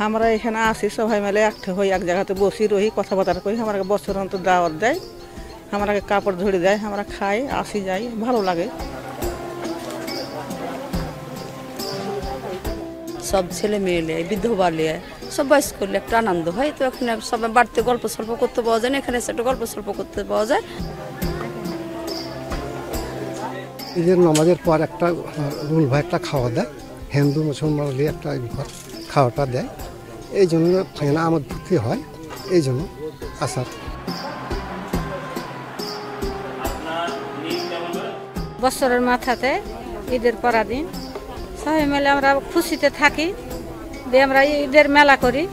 আমরা এখানে আসি সবাই মিলে একটা হই, এক জায়গাতে বসি রহি, কথাবার্তা করি। আমাকে বছর অন্তর দাওয়াত দেয়, আমাকে কাপড় ধরে দেয়, আমরা খাই, আসি যাই, ভালো লাগে। সব ছেলে মেয়ে বিধবা লিয়ে সব বয়স করলে একটা আনন্দ হয়। তো এখানে সবাই বাড়িতে গল্প স্বল্প করতে পাওয়া যায় না, এখানে একটা গল্প স্বল্প করতে পাওয়া যায়। ঈদের নামাজের পর একটা রুল ভাই একটা খাওয়া দেয়, হিন্দু মুসলমান নিয়ে একটা খাওয়াটা দেয়। এই জন্য আমার ভর্তি হয়, এই জন্য আসার। বছরের মাথাতে ঈদের পরা দিন সবাই মিলে আমরা খুশিতে থাকি, দিয়ে আমরা ঈদের মেলা করি।